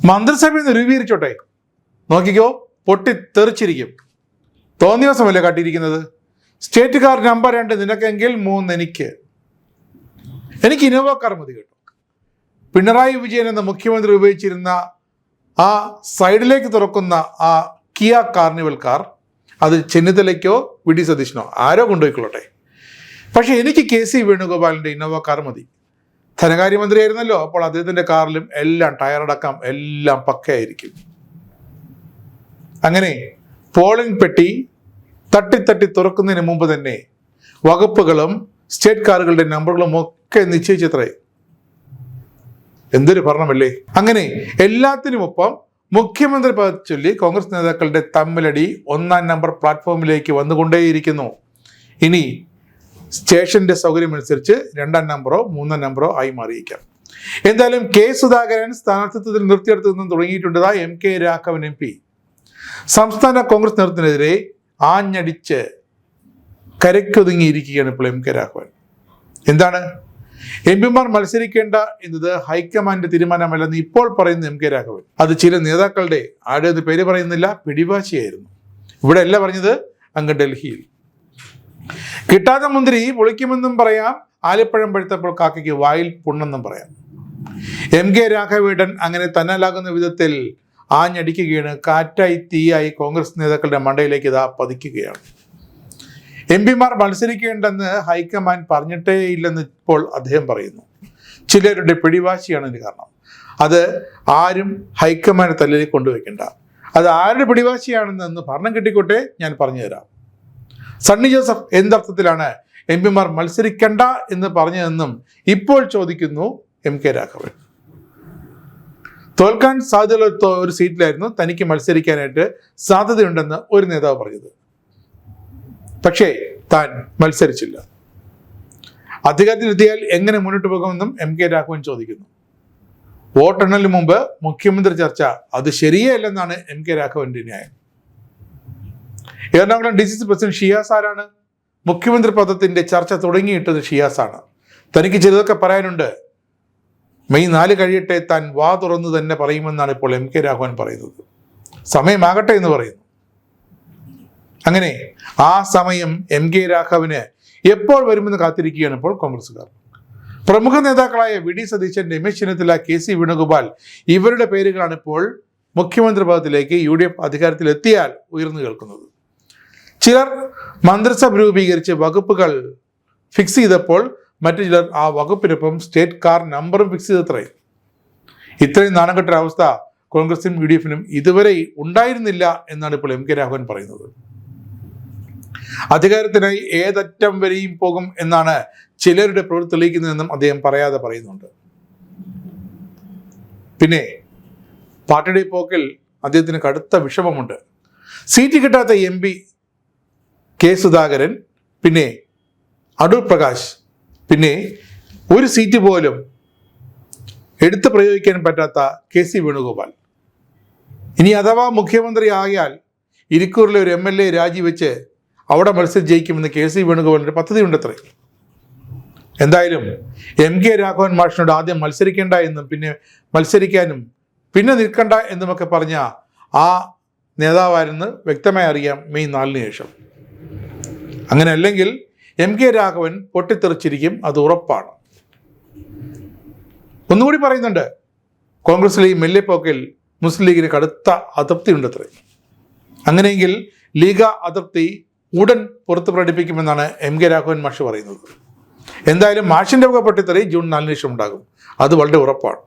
മന്ത്രിസഭയിൽ നിന്ന് രൂപീകരിച്ചോട്ടെ, നോക്കിക്കോ പൊട്ടിത്തെറിച്ചിരിക്കും. തോന്നിയ ദിവസമല്ലേ കാട്ടിയിരിക്കുന്നത്. സ്റ്റേറ്റ് കാർ നമ്പർ 2 നിനക്കെങ്കിൽ 3 എനിക്ക് ഇന്നോവ കാർ മതി കേട്ടോ. പിണറായി വിജയൻ എന്ന മുഖ്യമന്ത്രി ഉപയോഗിച്ചിരുന്ന ആ സൈഡിലേക്ക് തുറക്കുന്ന ആ കിയ കാർണിവൽ കാർ, അത് ചെന്നിത്തലയ്ക്കോ വി ഡി സതീശനോ ആരോ കൊണ്ടുപോയിക്കൊള്ളട്ടെ. പക്ഷെ എനിക്ക് KC വേണുഗോപാലിൻ്റെ ഇന്നോവ കാർ മതി. ധനകാര്യമന്ത്രിയായിരുന്നല്ലോ, അപ്പോൾ അദ്ദേഹത്തിൻ്റെ കാറിലും എല്ലാം ടയറടക്കം എല്ലാം പക്കയായിരിക്കും. അങ്ങനെ പോളിംഗ് പെട്ടി തട്ടി തുറക്കുന്നതിന് മുമ്പ് തന്നെ വകുപ്പുകളും സ്റ്റേറ്റ് കാറുകളുടെ നമ്പറുകളും ഒക്കെ നിശ്ചയിച്ചത്രേ. എന്തൊരു ഭരണമല്ലേ. അങ്ങനെ എല്ലാത്തിനുമൊപ്പം മുഖ്യമന്ത്രി പദം ചൊല്ലി കോൺഗ്രസ് നേതാക്കളുടെ തമ്മിലടി 1-ാം നമ്പർ പ്ലാറ്റ്ഫോമിലേക്ക് വന്നുകൊണ്ടേയിരിക്കുന്നു. ഇനി സ്റ്റേഷന്റെ സൗകര്യമനുസരിച്ച് 2-ാം നമ്പറോ 3-ാം നമ്പറോ ആയി മാറിയിരിക്കാം. എന്തായാലും കെ സുധാകരൻ സ്ഥാനാർത്ഥിത്വത്തിൽ നിർത്തിയെടുത്തു നിന്നും തുടങ്ങിയിട്ടുണ്ടതാ MK രാഘവൻ MP സംസ്ഥാന കോൺഗ്രസ് നേതൃത്വത്തിനെതിരെ ആഞ്ഞടിച്ച് കരയ്ക്കൊതുങ്ങിയിരിക്കുകയാണ് ഇപ്പോൾ MK രാഘവൻ. എന്താണ് MP-മാർ മത്സരിക്കേണ്ട എന്നത് ഹൈക്കമാൻഡ് തീരുമാനമല്ലെന്ന് ഇപ്പോൾ പറയുന്ന MK രാഘവൻ. അത് ചില നേതാക്കളുടെ ആരുടേത് പേര് പറയുന്നില്ല, പിടിവാശിയായിരുന്നു. ഇവിടെ അല്ല പറഞ്ഞത്, അങ്ങ് ഡൽഹിയിൽ. കിട്ടാത്ത മുന്തിരി പൊളിക്കുമെന്നും പറയാം, ആലിപ്പഴം പഴുത്തപ്പോൾ കാക്കയ്ക്ക് വായിൽ പുണ്ണെന്നും പറയാം. MK രാഘവേട്ടൻ അങ്ങനെ തന്നാലാകുന്ന വിധത്തിൽ ആഞ്ഞടിക്കുകയാണ്. കാറ്റായി തീയായി കോൺഗ്രസ് നേതാക്കളുടെ മണ്ടയിലേക്ക് ഇതാ പതിക്കുകയാണ്. MP-മാർ മത്സരിക്കേണ്ടെന്ന് ഹൈക്കമാൻഡ് പറഞ്ഞിട്ടേ ഇല്ലെന്ന് ഇപ്പോൾ അദ്ദേഹം പറയുന്നു. ചിലരുടെ പിടിവാശിയാണ് ഇതിന് കാരണം. അത് ആരും ഹൈക്കമാൻഡ് തലയിൽ കൊണ്ടുവയ്ക്കേണ്ട. അത് ആരുടെ പിടിവാശിയാണെന്ന് ഭരണം കിട്ടിക്കോട്ടെ, ഞാൻ പറഞ്ഞു തരാം. സണ്ണി ജോസഫ് എന്തർത്ഥത്തിലാണ് MP-മാർ മത്സരിക്കണ്ട എന്ന് പറഞ്ഞതെന്നും ഇപ്പോൾ ചോദിക്കുന്നു MK രാഘവൻ. തോൽക്കാൻ സാധ്യതയുള്ള ഒരു സീറ്റിലായിരുന്നു തനിക്ക് മത്സരിക്കാനായിട്ട് സാധ്യതയുണ്ടെന്ന് ഒരു നേതാവ് പറഞ്ഞത്. പക്ഷേ താൻ മത്സരിച്ചില്ല. അധികാരത്തിലെത്തിയാൽ എങ്ങനെ മുന്നോട്ട് പോകുമെന്നും MK രാഘവൻ ചോദിക്കുന്നു. വോട്ടെണ്ണലിന് മുമ്പ് മുഖ്യമന്ത്രി ചർച്ച, അത് ശരിയല്ലെന്നാണ് MK രാഘവന്റെ ന്യായം. എറണാകുളം DCC പ്രസിഡന്റ് ഷിയാസ് ആരാണ്? മുഖ്യമന്ത്രി പദത്തിന്റെ ചർച്ച തുടങ്ങിയിട്ടത് ഷിയാസാണ്. തനിക്ക് ചിലതൊക്കെ പറയാനുണ്ട്, മെയ് 4 കഴിയട്ടെ, താൻ വാ തുറന്ന് തന്നെ പറയുമെന്നാണ് ഇപ്പോൾ MK രാഘവൻ പറയുന്നത്. സമയമാകട്ടെ എന്ന് പറയുന്നു. അങ്ങനെ ആ സമയം MK രാഘവന് എപ്പോൾ വരുമെന്ന് കാത്തിരിക്കുകയാണ് ഇപ്പോൾ കോൺഗ്രസ്സുകാർ. പ്രമുഖ നേതാക്കളായ V D Satheesan, Ramesh Chennithala, KC Venugopal ഇവരുടെ പേരുകളാണ് ഇപ്പോൾ മുഖ്യമന്ത്രി പദത്തിലേക്ക് UDF അധികാരത്തിലെത്തിയാൽ ഉയർന്നു കേൾക്കുന്നത്. ചിലർ മന്ത്രിസഭ രൂപീകരിച്ച് വകുപ്പുകൾ ഫിക്സ് ചെയ്തപ്പോൾ മറ്റു ചിലർ ആ വകുപ്പിനൊപ്പം സ്റ്റേറ്റ് കാർ നമ്പറും ഫിക്സ് ചെയ്തത്രേ. ഇത്രയും നാണംകെട്ടൊരവസ്ഥ കോൺഗ്രസിനും UDF-നും ഇതുവരെ ഉണ്ടായിരുന്നില്ല എന്നാണ് ഇപ്പോൾ MK രാഘവൻ പറയുന്നത്. അധികാരത്തിനായി ഏതറ്റം വരെയും പോകും എന്നാണ് ചിലരുടെ പ്രവൃത്തി തെളിയിക്കുന്നതെന്നും അദ്ദേഹം പറയാതെ പറയുന്നുണ്ട്. പിന്നെ പാർട്ടിയുടെ പോക്കിൽ അദ്ദേഹത്തിന് കടുത്ത വിഷമമുണ്ട്. സീറ്റ് കിട്ടാത്ത MP കെ സുധാകരൻ, പിന്നെ അടൂർ പ്രകാശ്, പിന്നെ ഒരു സീറ്റ് പോലും എടുത്തു പ്രയോഗിക്കാൻ പറ്റാത്ത KC വേണുഗോപാൽ. ഇനി അഥവാ മുഖ്യമന്ത്രി ആയാൽ ഇരിക്കൂറിലെ ഒരു MLA രാജിവെച്ച് അവിടെ മത്സരം ജയിക്കുമെന്ന് KC വേണുഗോപാലിൻ്റെ പദ്ധതി ഉണ്ടത്രേ. എന്തായാലും MK രാഘവൻ മാഷിനോട് ആദ്യം മത്സരിക്കേണ്ട എന്നും പിന്നെ മത്സരിക്കാനും പിന്നെ നിൽക്കണ്ട എന്നുമൊക്കെ പറഞ്ഞ ആ നേതാവായിരുന്നു വ്യക്തമായി അറിയാം മെയ് 4 ശേഷം. അങ്ങനെ അല്ലെങ്കിൽ MK രാഘവൻ പൊട്ടിത്തെറിച്ചിരിക്കും, അത് ഉറപ്പാണ്. ഒന്നുകൂടി പറയുന്നുണ്ട്, കോൺഗ്രസിലെ ഈ മെല്ലെപ്പോക്കിൽ മുസ്ലിം ലീഗിന് കടുത്ത അതൃപ്തി ഉണ്ടത്രേ. അങ്ങനെയെങ്കിൽ ലീഗ് അതൃപ്തി ഉടൻ പുറത്ത് പ്രകടിപ്പിക്കുമെന്നാണ് MK രാഘവൻ മാഷ് പറയുന്നത്. എന്തായാലും മാഷിൻ്റെ വക പൊട്ടിത്തെറി ജൂൺ 4 ശേഷം ഉണ്ടാകും, അത് വളരെ ഉറപ്പാണ്.